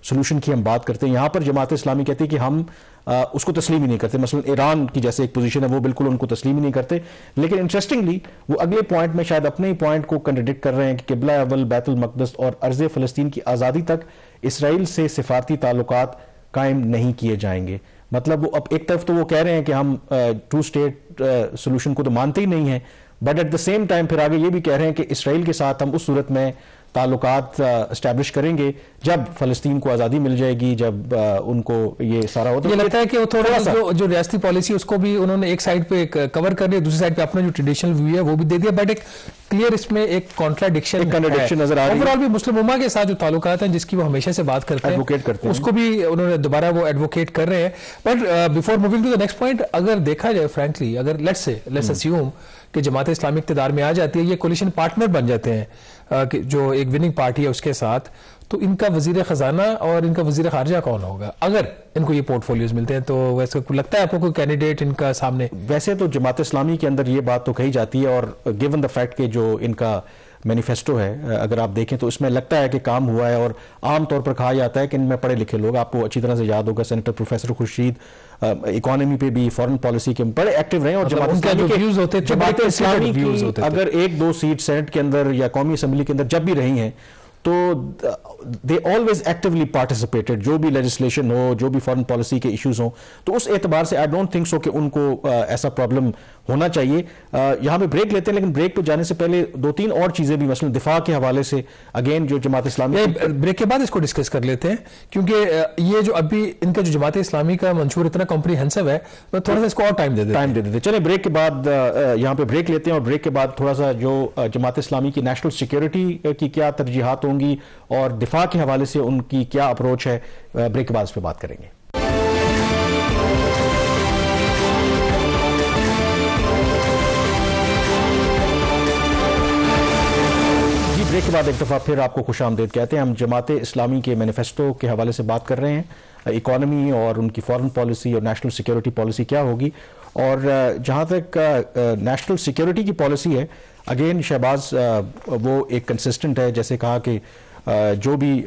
سولوشن کی ہم بات کرتے ہیں. یہاں پر جماعت اسلامی کہتی ہے کہ ہم اس کو تسلیم ہی نہیں کرتے. مثلا ایران کی جیسے ایک پوزیشن ہے وہ بالکل ان کو تسلیم ہی نہیں کرتے، لیکن انٹرسٹنگلی وہ اگلے پوائنٹ میں شاید اپنے ہی پوائنٹ کو کنٹرڈکٹ کر رہے ہیں کہ قبلہ اول بیت المقدس اور ارض فلسطین کی آزادی تک اسرائیل سے سفارتی تعلقات قائم نہیں کیے جائیں گے. مطلب وہ اب ایک طرف تو وہ کہہ رہے ہیں کہ ہم 2 اسٹیٹ سولوشن کو تو مانتے ہی نہیں ہیں، but at the same time پھر آگے یہ بھی کہہ رہے ہیں کہ اسرائیل کے ساتھ ہم اس صورت میں تعلقات اسٹیبلش کریں گے جب فلسطین کو آزادی مل جائے گی، جب ان کو یہ سارا ہوتا ہے. یہ لگتا ہے کہ وہ تھوڑا سا جو ریاستی پالیسی اس کو بھی انہوں نے ایک سائڈ پہ کور کر دیا، دوسری سائڈ پہ اپنا جو ٹریڈیشنل ویو ہے وہ بھی دے دیا، بٹ ایک کلیئر اس میں ایک کانٹراڈکشن نظر آ رہی ہے. اوور آل بھی مسلم امہ کے ساتھ جو تعلقات ہیں جس کی وہ ہمیشہ سے بات کرتے ہیں اس کو بھی انہوں نے دوبارہ وہ ایڈوکیٹ کر رہے ہیں. But before moving to the next point, اگر دیکھا جائے فرینکلی، اگر لیٹس اسیوم کہ جماعت اسلامی اقتدار میں آ جاتی ہے، یہ کولیشن پارٹنر بن جاتے ہیں کہ جو ایک وننگ پارٹی ہے اس کے ساتھ، تو ان کا وزیر خزانہ اور ان کا وزیر خارجہ کون ہوگا اگر ان کو یہ پورٹ فولیوز ملتے ہیں؟ تو ویسے لگتا ہے آپ کو کوئی کینڈیڈیٹ ان کا سامنے؟ ویسے تو جماعت اسلامی کے اندر یہ بات تو کہی جاتی ہے، اور گیون دا فیکٹ کہ جو ان کا مینیفیسٹو ہے اگر آپ دیکھیں تو اس میں لگتا ہے کہ کام ہوا ہے، اور عام طور پر کہا جاتا ہے کہ ان میں پڑھے لکھے لوگ، آپ کو اچھی طرح سے یاد ہوگا سینیٹر پروفیسر خورشید اکانومی پہ بھی، فورن پالیسی کے بڑے ایکٹیو رہے ہیں، اور جماعت اسلامی کی اگر 1-2 سیٹ سینٹ کے اندر یا قومی اسمبلی کے اندر جب بھی رہی ہیں تو دے آلویز ایکٹیولی پارٹیسپیٹڈ، جو بھی لیجسلیشن ہو، جو بھی فارن پالیسی کے ایشوز ہوں، تو اس اعتبار سے آئی ڈونٹ تھنک سو کہ ان کو ایسا پرابلم ہونا چاہیے. یہاں پہ بریک لیتے ہیں، لیکن بریک پہ جانے سے پہلے 2-3 اور چیزیں بھی، مثلا دفاع کے حوالے سے اگین جو جماعت اسلامی، بریک کے بعد اس کو ڈسکس کر لیتے ہیں کیونکہ یہ جو ابھی ان کا جو جماعت اسلامی کا منشور اتنا کمپریہنسو ہے، میں تھوڑا سا اس کو اور ٹائم دے دیتے ہیں. چلیں بریک کے بعد یہاں پہ بریک لیتے ہیں، اور بریک کے بعد تھوڑا سا جو جماعت اسلامی کی نیشنل سیکیورٹی کی کیا ترجیحات ہوں گی اور دفاع کے حوالے سے ان کی کیا اپروچ ہے، بریک کے بعد اس پہ بات کریں گے. بریک کے بعد ایک دفعہ پھر آپ کو خوش آمدید کہتے ہیں. ہم جماعت اسلامی کے مینیفیسٹو کے حوالے سے بات کر رہے ہیں، اکانومی اور ان کی فارن پالیسی اور نیشنل سیکیورٹی پالیسی کیا ہوگی. اور جہاں تک نیشنل سیکیورٹی کی پالیسی ہے، اگین شہباز وہ ایک کنسسٹنٹ ہے، جیسے کہا کہ جو بھی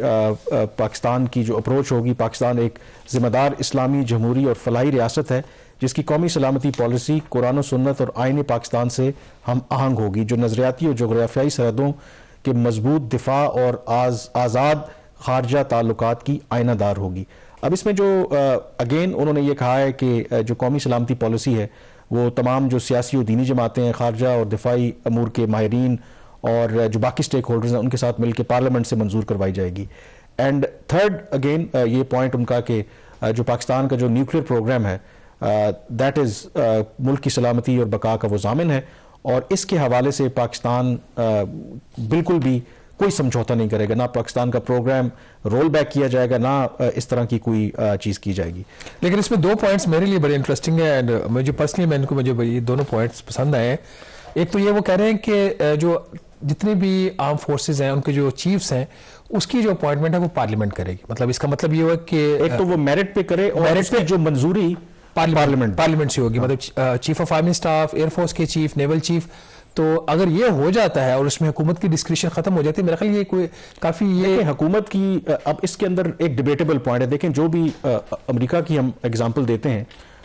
پاکستان کی جو اپروچ ہوگی، پاکستان ایک ذمہ دار اسلامی جمہوری اور فلاحی ریاست ہے جس کی قومی سلامتی پالیسی قرآن و سنت اور آئین پاکستان سے ہم آہنگ ہوگی، جو نظریاتی اور جغرافیائی سرحدوں کے مضبوط دفاع اور آزاد خارجہ تعلقات کی آئینہ دار ہوگی. اب اس میں جو اگین انہوں نے یہ کہا ہے کہ جو قومی سلامتی پالیسی ہے وہ تمام جو سیاسی و دینی جماعتیں ہیں، خارجہ اور دفاعی امور کے ماہرین اور جو باقی سٹیک ہولڈرز ہیں ان کے ساتھ مل کے پارلیمنٹ سے منظور کروائی جائے گی. اینڈ تھرڈ اگین یہ پوائنٹ ان کا کہ جو پاکستان کا جو نیوکلیئر پروگرام ہے دیٹ از ملک کی سلامتی اور بقا کا وہ ضامن ہے، اور اس کے حوالے سے پاکستان بالکل بھی کوئی سمجھوتا نہیں کرے گا، نہ پاکستان کا پروگرام رول بیک کیا جائے گا، نہ اس طرح کی کوئی چیز کی جائے گی. لیکن اس میں 2 پوائنٹس میرے لیے بڑے انٹرسٹنگ ہیں، اینڈ مجھے پرسنلی مجھے یہ دونوں پوائنٹس پسند آئے ہیں. ایک تو یہ وہ کہہ رہے ہیں کہ جو جتنی بھی آرم فورسز ہیں ان کے جو چیفز ہیں اس کی جو اپوائنٹمنٹ ہے وہ پارلیمنٹ کرے گی. مطلب اس کا مطلب یہ ہوا کہ ایک تو وہ میرٹ پہ کرے اور میرٹ پہ جو منظوری پارلیمنٹ سے ہوگی، مطلب chief of army staff, air force کے چیف، نیول چیف. تو اگر یہ ہو جاتا ہے اور اس میں حکومت کی ڈسکریشن ختم ہو جاتی ہے، میرا خیال یہ کوئی کافی یہ حکومت کی اب اس کے اندر ایک ڈیبیٹیبل پوائنٹ ہے. دیکھیں جو بھی امریکہ کی ہم اگزامپل دیتے ہیں،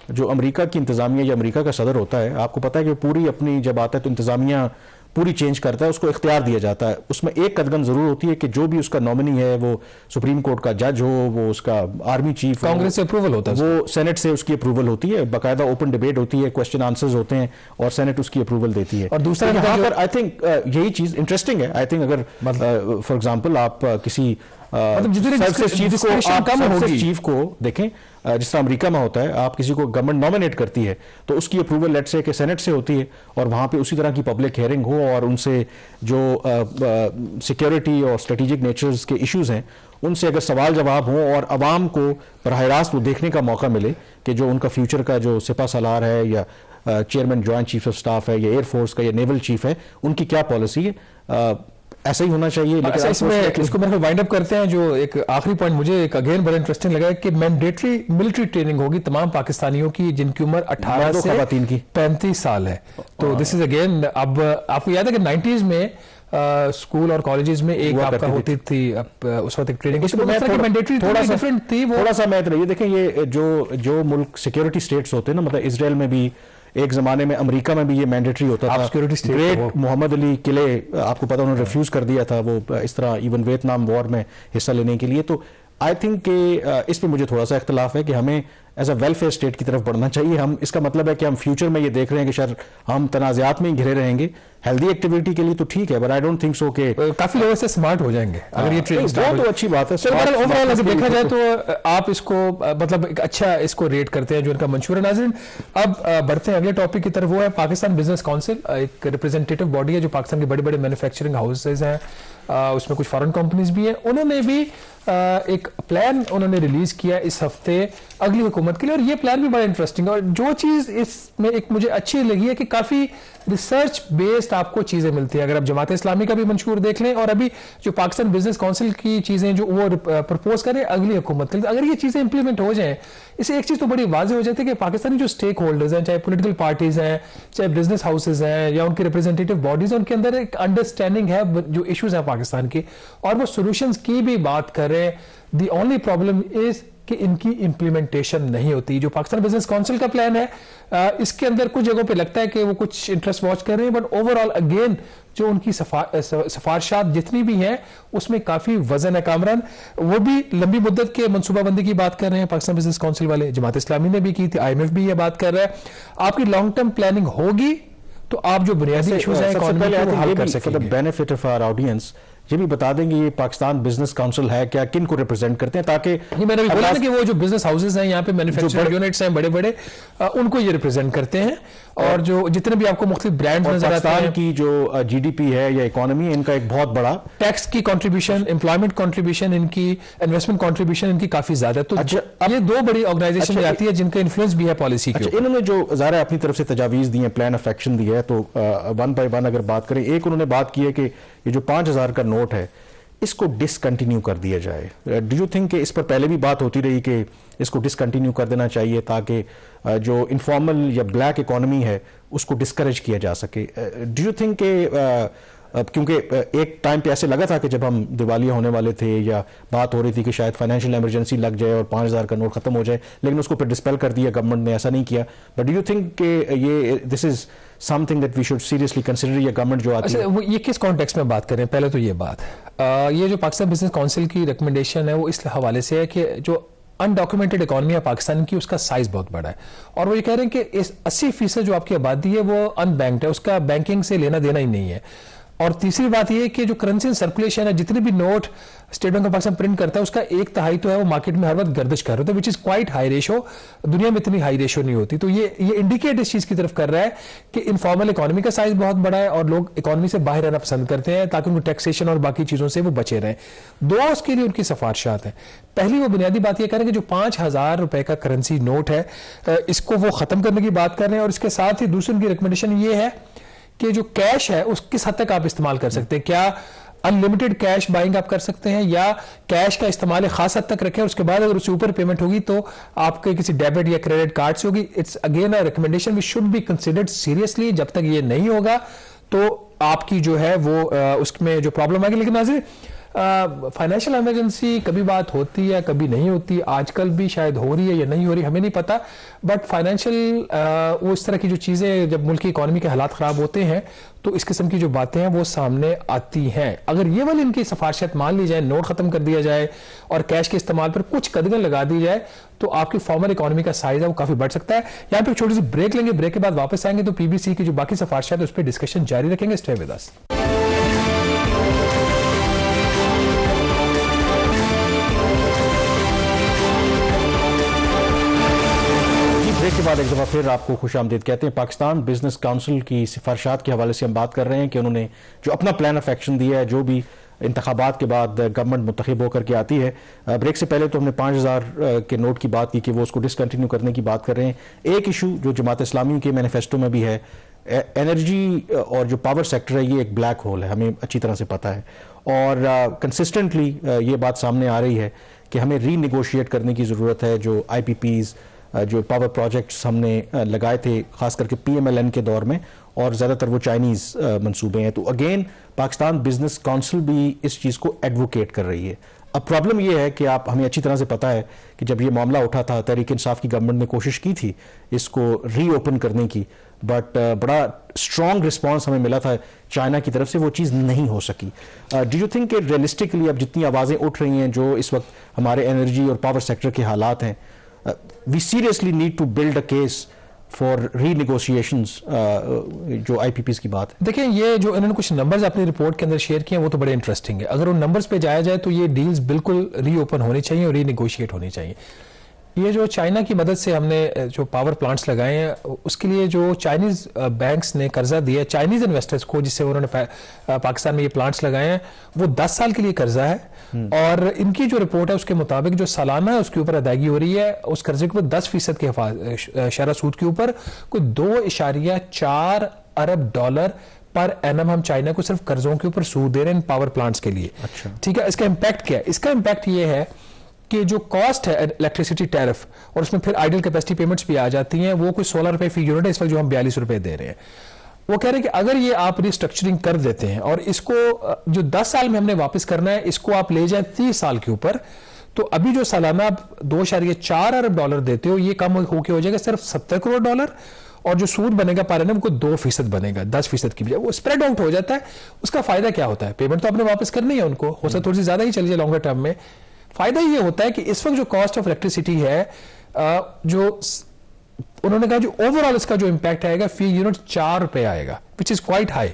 جو امریکہ کی انتظامیہ یا امریکہ کا صدر ہوتا ہے، آپ کو پتہ ہے کہ پوری اپنی جب آتا ہے تو انتظامیہ پوری چینج کرتا ہے, اس کو اختیار دیا جاتا ہے. اس میں ایک قدغن ضرور ہوتی ہے کہ جو بھی اس کا نامنی ہے وہ سپریم کورٹ کا جج ہو, وہ اس کا آرمی چیف, کانگریس سے اپروول ہوتا ہے, وہ سینٹ سے اس کی اپروول ہوتی ہے, باقاعدہ اوپن ڈیبیٹ ہوتی ہے, کوسچن آنسرز ہوتے ہیں اور سینٹ اس کی اپروول دیتی ہے. اور دوسرا یہاں پر آئی تھنک یہی چیز انٹرسٹنگ ہے. آئی تھنک اگر فار ایگزامپل آپ کسی چیف کو دیکھیں, جس طرح امریکہ میں ہوتا ہے, آپ کسی کو گورنمنٹ نامنیٹ کرتی ہے تو اس کی اپروول لیٹ سے کہ سینٹ سے ہوتی ہے, اور وہاں پہ اسی طرح کی پبلک ہیئرنگ ہو اور ان سے جو سیکیورٹی اور اسٹریٹجک نیچرز کے ایشوز ہیں ان سے اگر سوال جواب ہوں اور عوام کو براہ راست وہ دیکھنے کا موقع ملے کہ جو ان کا فیوچر کا جو سپہ سالار ہے یا chairman joint chief of staff ہے یا ایئر فورس کا یا نیول چیف ہے, ان کی کیا پالیسی ہے, ایسا ہی ہونا چاہیے. لیکن اس کو میرے وائنڈ اپ کرتے ہیں. جو ایک آخری پوائنٹ مجھے ایک اگین بڑا انٹرسٹنگ لگا ہے کہ مینڈیٹری ملٹری ٹریننگ ہوگی تمام پاکستانیوں کی جن کی عمر 18 سے 35 سال ہے. تو دس از اگین, اب آپ کو یاد ہے کہ 90s میں اسکول اور کالجز میں ایک آپ کا ہوتی تھی اس وقت ٹریننگ, تھوڑا سا میں یہ دیکھیں, یہ جو ملک سیکیورٹی اسٹیٹس ہوتے ہیں نا, مطلب اسرائیل میں بھی ایک زمانے میں, امریکہ میں بھی یہ مینڈیٹری ہوتا تھا. گریٹ محمد علی قلعے, آپ کو پتا انہوں نے ریفیوز کر دیا تھا وہ اس طرح ایون ویتنام وار میں حصہ لینے کے لیے. تو آئی تھنک کہ اس پہ مجھے تھوڑا سا اختلاف ہے کہ ہمیں ایز اے ویلفیئر اسٹیٹ کی طرف بڑھنا چاہیے. ہم اس کا مطلب ہے کہ ہم فیوچر میں یہ دیکھ رہے ہیں کہ شاید ہم تنازعات میں ہی گھرے رہیں گے. ہیلدی ایکٹیویٹی کے لیے تو ٹھیک ہے, but I don't think so کہ کافی لوگوں سے سمارٹ ہو جائیں گے اگر یہ ٹریننگ تو اچھی بات ہے. اوور آل اگر دیکھا جائے تو آپ اس کو مطلب ایک اچھا اس کو ریٹ کرتے ہیں جو ان کا منشور ہے. ناظرین اب بڑھتے ہیں اگلے ٹاپک کی طرف, وہ ہے پاکستان بزنس کونسل. ایک ریپرزینٹیٹو باڈی ہے جو پاکستان کے بڑے بڑے مینوفیکچرنگ ہاؤسز ہیں, اس میں کچھ فارن کمپنیز بھی ہیں. انہوں نے بھی ایک پلان انہوں نے ریلیز کیا اس ہفتے اگلی حکومت کے لیے, اور یہ پلان بھی بڑا انٹرسٹنگ ہے. اور جو چیز اس میں ایک مجھے اچھی لگی ہے کہ کافی ریسرچ بیسڈ آپ کو چیزیں ملتی ہیں. اگر آپ جماعت اسلامی کا بھی منشور دیکھ لیں اور ابھی جو پاکستان بزنس کونسل کی چیزیں جو وہ پرپوز کریں اگلی حکومت کے لیے, اگر یہ چیزیں امپلیمنٹ ہو جائیں, اس سے ایک چیز تو بڑی واضح ہو جاتی ہے کہ پاکستانی جو اسٹیک ہولڈرز ہیں, چاہے پولیٹیکل پارٹیز ہیں, چاہے بزنس ہاؤسز ہیں یا ان کی ریپرزینٹیٹو باڈیز ہیں, ان کے اندر ایک انڈرسٹینڈنگ ہے جو ایشوز ہیں پاکستان کی, اور وہ سولوشنز کی بھی بات کریں. دی اونلی پرابلم از کہ ان کی امپلیمنٹیشن نہیں ہوتی. جو پاکستان بزنس کونسل کا پلان ہے اس کے اندر کچھ جگہوں پہ لگتا ہے کہ وہ کچھ انٹرسٹ واچ کر رہے ہیں, بٹ اوور آل اگین جو ان کی سفارشات جتنی بھی ہیں اس میں کافی وزن ہے. کامران, وہ بھی لمبی مدت کے منصوبہ بندی کی بات کر رہے ہیں پاکستان بزنس کونسل والے, جماعت اسلامی نے بھی کی تھی, IMF بھی یہ بات کر رہا ہے. آپ کی لانگ ٹرم پلاننگ ہوگی تو آپ جو بنیادی ایشوز ہیں اکانومی کو حل کر سکیں گے. بینیفٹ آف آور آڈینس یہ بھی بتا دیں گے یہ پاکستان بزنس کونسل ہے کیا, کن کو ریپرزینٹ کرتے ہیں, تاکہ میں نے بھی بولا نا کہ وہ جو بزنس ہاؤسز ہیں یہاں پہ مینوفیکچرنگ یونٹس ہیں بڑے بڑے, ان کو یہ ریپرزینٹ کرتے ہیں. اور جو جتنے بھی آپ کو مختلف برانڈز نظر آتے ہیں, پاکستان کی جو جی ڈی پی ہے یا اکانومی, ان کا ایک بہت بڑا ٹیکس کی کنٹریبیوشن, امپلائمنٹ کنٹریبیوشن, ان کی انویسٹمنٹ کنٹریبیوشن ان کی کافی زیادہ. تو یہ دو بڑی آرگنائزیشن آتی ہے جن کا انفلوئنس بھی ہے پالیسی کے. انہوں نے جو ظاہر اپنی طرف سے تجاویز دی ہیں, پلان آف ایکشن دی ہے, تو ون بائی ون اگر بات کریں, ایک انہوں نے بات کی ہے کہ یہ جو 5000 کا نوٹ ہے اس کو ڈسکنٹینیو کر دیا جائے. ڈو یو تھنک کہ اس پر پہلے بھی بات ہوتی رہی کہ اس کو ڈسکنٹینیو کر دینا چاہیے تاکہ جو انفارمل یا بلیک اکانومی ہے اس کو ڈسکریج کیا جا سکے. ڈو یو تھنک کہ کیونکہ ایک ٹائم پہ ایسے لگا تھا کہ جب ہم دیوالیہ ہونے والے تھے یا بات ہو رہی تھی کہ شاید فائنینشیل ایمرجنسی لگ جائے اور 5000 کا نوٹ ختم ہو جائے, لیکن اس کو پھر ڈسپیل کر دیا گورنمنٹ نے, ایسا نہیں کیا. بٹ ڈو یو تھنک کہ یہ this is something that we should seriously consider, یا گورنمنٹ جو آتی ہے یہ کس کانٹیکس میں بات کریں؟ پہلے تو یہ بات, یہ جو پاکستان بزنس کونسل کی ریکمنڈیشن ہے وہ اس حوالے سے ہے کہ جو انڈاکومنٹڈ اکانومی ہے پاکستان کی, اس کا سائز بہت بڑا ہے, اور وہ یہ کہہ رہے ہیں کہ اس 80% جو آپ کی آبادی ہے وہ ان بینکڈ ہے, اس کا بینکنگ سے لینا دینا ہی نہیں ہے. اور تیسری بات یہ ہے کہ جو کرنسی سرکولیشن ہے, جتنے بھی note State Bank of Pakistan print کرتا ہے اس کا 1/3 تو ہے وہ مارکیٹ میں ہر وقت گردش کر رہا ہے, وچ از کوائٹ ہائی ریشو. دنیا میں اتنی ہائی ریشو نہیں ہوتی. تو یہ انڈیکیٹ اس چیز کی طرف کر رہا ہے کہ انفارمل اکانومی کا سائز بہت بڑا ہے اور لوگ اکانومی سے باہر رہنا پسند کرتے ہیں تاکہ ان کو ٹیکسیشن اور باقی چیزوں سے وہ بچے رہیں. دو اس کے لیے ان کی سفارشات ہیں. پہلی وہ بنیادی بات یہ کر رہے ہیں کہ جو 5000 روپے کا کرنسی نوٹ ہے اس کو وہ ختم کرنے کی بات کر رہے ہیں, اور اس کے ساتھ ہی دوسری ان کی ریکمنڈیشن یہ ہے کہ جو کیش ہے اس کس حد تک آپ استعمال کر سکتے ہیں. کیا ان لمیٹڈ کیش بائنگ آپ کر سکتے ہیں, یا کیش کا استعمال خاص حد تک رکھیں, اس کے بعد اگر اس سے اوپر پیمنٹ ہوگی تو آپ کے کسی ڈیبٹ یا کریڈٹ کارڈ سے ہوگی. It's again a recommendation which should be considered seriously. جب تک یہ نہیں ہوگا تو آپ کی جو ہے وہ اس میں جو پرابلم آئے گی. لیکن ناظرین فائنینشیل ایمرجنسی کبھی بات ہوتی ہے کبھی نہیں ہوتی, آج کل بھی شاید ہو رہی ہے یا نہیں ہو رہی ہمیں نہیں پتا, بٹ فائنینشیل وہ اس طرح کی جو چیزیں جب ملک کی اکانومی کے حالات خراب ہوتے ہیں تو اس قسم کی جو باتیں ہیں وہ سامنے آتی ہیں. اگر یہ والی ان کی سفارشات مان لی جائے, نوٹ ختم کر دیا جائے اور کیش کے استعمال پر کچھ قدغن لگا دی جائے تو آپ کی فارمل اکانومی کا سائز ہے وہ کافی بڑھ سکتا ہے. یہاں پہ چھوٹی سی بریک لیں گے, بریک کے بعد واپس آئیں گے تو پی بی سی کی جو باقی سفارشات اس پہ ڈسکشن جاری رکھیں گے. Stay with us. بریک کے بعد ایک دفعہ پھر آپ کو خوش آمدید کہتے ہیں. پاکستان بزنس کونسل کی سفارشات کے حوالے سے ہم بات کر رہے ہیں کہ انہوں نے جو اپنا پلان آف ایکشن دیا ہے, جو بھی انتخابات کے بعد گورنمنٹ منتخب ہو کر کے آتی ہے. بریک سے پہلے تو ہم نے 5000 کے نوٹ کی بات کی کہ وہ اس کو ڈسکنٹینیو کرنے کی بات کر رہے ہیں. ایک ایشو جو جماعت اسلامی کے مینیفیسٹو میں بھی ہے, انرجی اور جو پاور سیکٹر ہے یہ ایک بلیک ہول ہے, ہمیں اچھی طرح سے پتہ ہے, اور کنسسٹنٹلی یہ بات سامنے آ رہی ہے کہ ہمیں ری نیگوشیٹ کرنے کی ضرورت ہے. جو آئی پی پیز, جو پاور پروجیکٹس ہم نے لگائے تھے خاص کر کے پی ایم ایل این کے دور میں, اور زیادہ تر وہ چائنیز منصوبے ہیں. تو اگین پاکستان بزنس کونسل بھی اس چیز کو ایڈوکیٹ کر رہی ہے. اب پرابلم یہ ہے کہ آپ ہمیں اچھی طرح سے پتہ ہے کہ جب یہ معاملہ اٹھا تھا تحریک انصاف کی گورنمنٹ نے کوشش کی تھی اس کو ری اوپن کرنے کی, بٹ بڑا اسٹرانگ رسپانس ہمیں ملا تھا چائنا کی طرف سے, وہ چیز نہیں ہو سکی. ڈو یو تھنک کہ ریئلسٹکلی اب جتنی آوازیں اٹھ رہی ہیں جو اس وقت ہمارے انرجی اور پاور سیکٹر کے حالات ہیں, we seriously need to build a case for renegotiations جو آئی پی پیز کی بات ہے. دیکھیں یہ جو انہوں نے کچھ نمبرز اپنی رپورٹ کے اندر شیئر کیے ہیں وہ تو بڑے انٹرسٹنگ ہے. اگر ان نمبرز پہ جایا جائے تو یہ ڈیلز بالکل ری اوپن ہونی چاہیے اور ری نیگوشیٹ ہونی چاہیے. یہ جو چائنا کی مدد سے ہم نے جو پاور پلانٹس لگائے ہیں اس کے لیے جو چائنیز بینکس نے قرضہ دیا ہے چائنیز انویسٹرز کو, جس سے انہوں نے پاکستان میں یہ پلانٹس لگائے ہیں, وہ 10 سال کے لیے قرضہ ہے. اور ان کی جو رپورٹ ہے اس کے مطابق جو سالانہ ہے اس کے اوپر ادائیگی ہو رہی ہے اس قرضے کے اوپر 10% کے شرح سود کے اوپر کوئی 2.4 ارب ڈالر پر اینم ہم چائنا کو صرف قرضوں کے اوپر سود دے رہے ہیں ان پاور پلانٹس کے لیے. ٹھیک ہے, اس کا امپیکٹ کیا ہے؟ اس کا امپیکٹ یہ ہے کہ جو کاسٹ ہے الیکٹریسٹی ٹیرف اور اس میں پھر آئیڈل کیپیسٹی پیمنٹس بھی آ جاتی ہیں, وہ کوئی 16 روپے فی یونٹ ہے اس وقت جو ہم 42 روپے دے رہے ہیں. وہ کہہ رہے ہیں کہ اگر یہ آپ ریسٹرکچرنگ کر دیتے ہیں اور اس کو جو 10 سال میں ہم نے واپس کرنا ہے اس کو آپ لے جائیں 30 سال کے اوپر, تو ابھی جو سالانہ آپ 2.4 ارب ڈالر دیتے ہو یہ کم ہو کے ہو جائے گا صرف 70 کروڑ ڈالر, اور جو سود بنے گا پر اینم کو 2% بنے گا, 10% کی بجائے وہ اسپریڈ آؤٹ ہو جاتا ہے. اس کا فائدہ کیا ہوتا ہے؟ پیمنٹ تو آپ نے واپس کرنی ہے ان کو, ہو سکتا تھوڑی سی زیادہ ہی چلی جائے لانگر ٹرم میں. فائدہ یہ ہوتا ہے کہ اس وقت جو کاسٹ آف الیکٹریسٹی ہے جو انہوں نے کہا جو اوور آل اس کا جو امپیکٹ آئے گا فی یونٹ 4 روپے آئے گا, وچ از کوائٹ ہائی.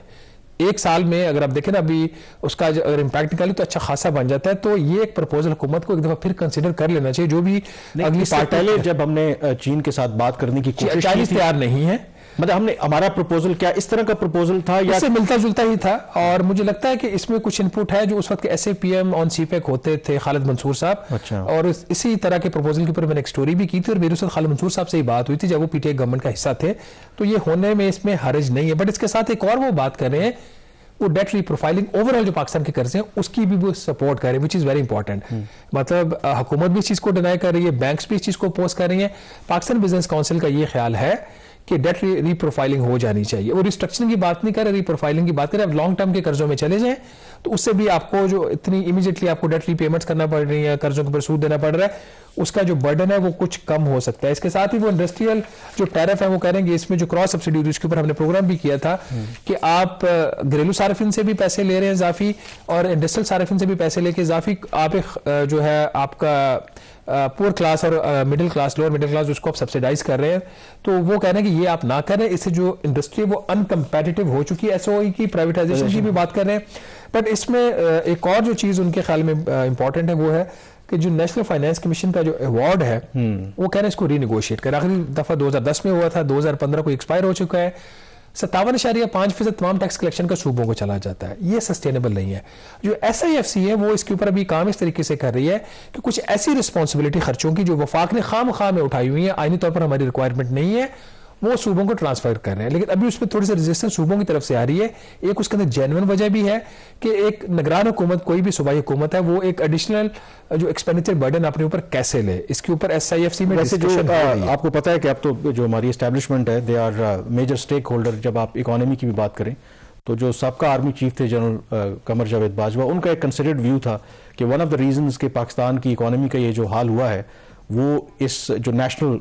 ایک سال میں اگر آپ دیکھیں نا ابھی اس کا اگر امپیکٹ نکالی تو اچھا خاصا بن جاتا ہے. تو یہ ایک پرپوزل حکومت کو ایک دفعہ پھر کنسیڈر کر لینا چاہیے. جو بھی اگلی پارٹ, پہلے جب ہم نے چین کے ساتھ بات کرنے کی کوشش کی چائنیز تیار نہیں ہے, مطلب ہم نے ہمارا پروپوزل کیا اس طرح کا پروپوزل تھا یا اس سے ملتا جلتا ہی تھا, اور مجھے لگتا ہے کہ اس میں کچھ انپوٹ ہے جو اس وقت کے S A P M on CPEC ہوتے تھے خالد منصور صاحب, اور اسی طرح کے پروپوزل کے اوپر میں نے ایک سٹوری بھی کی تھی اور میرے ساتھ خالد منصور صاحب سے ہی بات ہوئی تھی جب وہ پی ٹی آئی گورنمنٹ کا حصہ تھے. تو یہ ہونے میں اس میں حرج نہیں ہے, بٹ اس کے ساتھ ایک اور وہ بات کر رہے ہیں وہ ڈیٹ ری پروفائلنگ اوور آل جو پاکستان کے قرضے ہیں اس کی بھی وہ سپورٹ کر رہے ہیں, وچ از ویری امپورٹنٹ. مطلب حکومت بھی اس چیز کو ڈینائی کر رہی ہے, بینکس بھی اس چیز کو اپوز کر رہی ہیں. پاکستان بزنس کونسل کا یہ خیال ہے کہ ڈیٹ ری پروفائلنگ ہو جانی چاہیے. وہ ریسٹرکچرنگ کی بات نہیں کر رہے, ری پروفائلنگ کی بات کر رہے. اب لانگ ٹرم کے قرضوں میں چلے جائیں تو اس سے بھی آپ کو جو اتنی امیڈیٹلی آپ کو ڈیٹ ری پیمنٹس کرنا پڑ رہی ہے, قرضوں کے اوپر سود دینا پڑ رہا ہے, اس کا جو برڈن ہے وہ کچھ کم ہو سکتا ہے. اس کے ساتھ ہی وہ انڈسٹریل جو ٹیرف ہے وہ کہہ رہے ہیں کہ اس میں جو کراس سبسڈی اس کے اوپر ہم نے پروگرام بھی کیا تھا کہ آپ گھریلو صارفین سے بھی پیسے لے رہے ہیں اضافی, اور انڈسٹریل صارفین سے بھی پیسے لے کے اضافی آپ جو ہے آپ کا پور کلاس اور middle class, lower middle class, اس کو آپ سبسیڈائز کر رہے ہیں. تو وہ کہہ رہے ہیں کہ یہ آپ نہ کریں, اس سے جو انڈسٹری وہ انکمپیٹیٹو ہو چکی ہے. ایس او ای کی پرائیویٹائزیشن کی بھی بات کر رہے ہیں. بٹ اس میں ایک اور جو چیز ان کے خیال میں امپورٹنٹ ہے وہ ہے کہ جو نیشنل فائنانس کمیشن کا جو ایوارڈ ہے وہ کہہ رہے ہیں اس کو ری نیگوشیٹ کریں. آخری دفعہ 2010 میں ہوا تھا, 2015 کو ایکسپائر ہو چکا ہے. 57.5% تمام ٹیکس کلیکشن کا صوبوں کو چلا جاتا ہے. یہ سسٹینیبل نہیں ہے. جو ایس آئی ایف سی ہے وہ اس کے اوپر ابھی کام اس طریقے سے کر رہی ہے کہ کچھ ایسی رسپانسبلٹی خرچوں کی جو وفاق نے خواہ مخواہ میں اٹھائی ہوئی ہیں, آئینی طور پر ہماری ریکوائرمنٹ نہیں ہے, وہ صوبوں کو ٹرانسفر کر رہے ہیں. لیکن ابھی اس میں تھوڑی سی ریزسٹنس صوبوں کی طرف سے آ رہی ہے. ایک اس کے اندر جینوئن وجہ بھی ہے کہ ایک نگران حکومت, کوئی بھی صوبائی حکومت ہے, وہ ایک ایڈیشنل جو ایکسپینڈیچر برڈن اپنے اوپر کیسے لے, اس کے اوپر ایس آئی ایف سی میں آپ کو پتہ ہے کہ اب تو جو ہماری اسٹیبلشمنٹ ہے they are major stakeholder. جب آپ اکانومی کی بھی بات کریں تو جو سابقہ آرمی چیف تھے جنرل قمر جاوید باجوہ، ان کا ایک کنسیڈرڈ ویو تھا کہ ون آف دا ریزنز کہ پاکستان کی اکانومی کا یہ جو حال ہوا ہے وہ اس جو نیشنل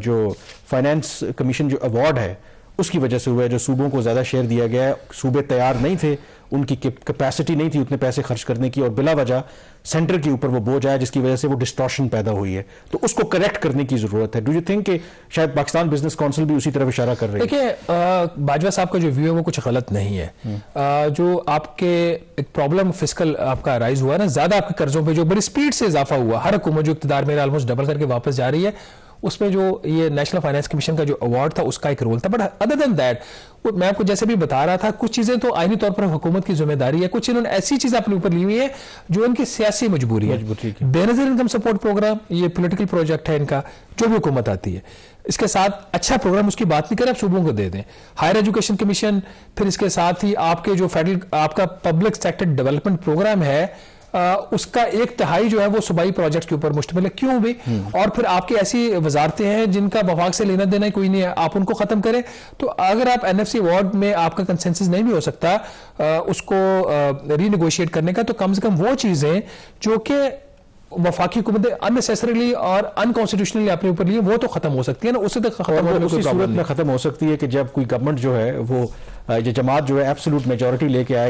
جو فائنانس کمیشن جو ایوارڈ ہے اس کی وجہ سے ہوا ہے، جو صوبوں کو زیادہ شیئر دیا گیا ہے، صوبے تیار نہیں تھے، ان کی کیپیسٹی نہیں تھی اتنے پیسے خرچ کرنے کی، اور بلا وجہ سینٹر کے اوپر وہ بوجھ آیا جس کی وجہ سے وہ ڈسٹورشن پیدا ہوئی ہے، تو اس کو کریکٹ کرنے کی ضرورت ہے۔ ڈو یو تھنک کہ شاید پاکستان بزنس کونسل بھی اسی طرف اشارہ کر رہی ہے؟ دیکھیں باجوہ صاحب کا جو ویو ہے وہ کچھ غلط نہیں ہے، جو آپ کے ایک پرابلم فسکل آپ کا رائز ہوا نا، زیادہ آپ کے قرضوں پہ جو بڑی سپیڈ سے اضافہ ہوا، ہر حکومت جو اقتدار میں آلموسٹ ڈبل کر کے واپس جا رہی ہے، اس میں جو یہ نیشنل فائنانس کمیشن کا جو ایوارڈ تھا اس کا ایک رول تھا، بٹ ادر دین دیٹ میں آپ کو جیسے بھی بتا رہا تھا کچھ چیزیں تو آئینی طور پر حکومت کی ذمہ داری ہے، کچھ انہوں نے ایسی چیزیں اپنے اوپر لی ہوئی ہے جو ان کی سیاسی مجبوری ہے۔ بے نظیر انکم سپورٹ پروگرام یہ پولیٹیکل پروجیکٹ ہے ان کا، جو بھی حکومت آتی ہے اس کے ساتھ اچھا پروگرام اس کی بات نہیں کریں، آپ صوبوں کو دے دیں۔ ہائر ایجوکیشن کمیشن، پھر اس کے ساتھ ہی آپ کے جو فیڈرل آپ کا پبلک سیکٹر ڈیولپمنٹ پروگرام ہے اس کا 1/3 جو ہے وہ صوبائی پروجیکٹ کے اوپر مشتمل ہے، کیوں بھی؟ اور پھر آپ کی ایسی وزارتیں ہیں جن کا وفاق سے لینا دینا کوئی نہیں ہے، آپ ان کو ختم کریں۔ تو اگر آپ NFC ایوارڈ میں آپ کا کنسنسس نہیں بھی ہو سکتا اس کو ری نیگوشیٹ کرنے کا، تو کم سے کم وہ چیزیں جو کہ وفاقی حکومت انیسیسریلی اور انکانسٹیٹیوشنلی اپنے اوپر لیے وہ تو ختم ہو سکتی ہے نا، اسے تک ختم ہونے اسی صورت میں ختم ہو سکتی ہے کہ جب کوئی گورنمنٹ جو ہے وہ یہ جماعت جو ہے ایبسولوٹ میجورٹی لے کے آئے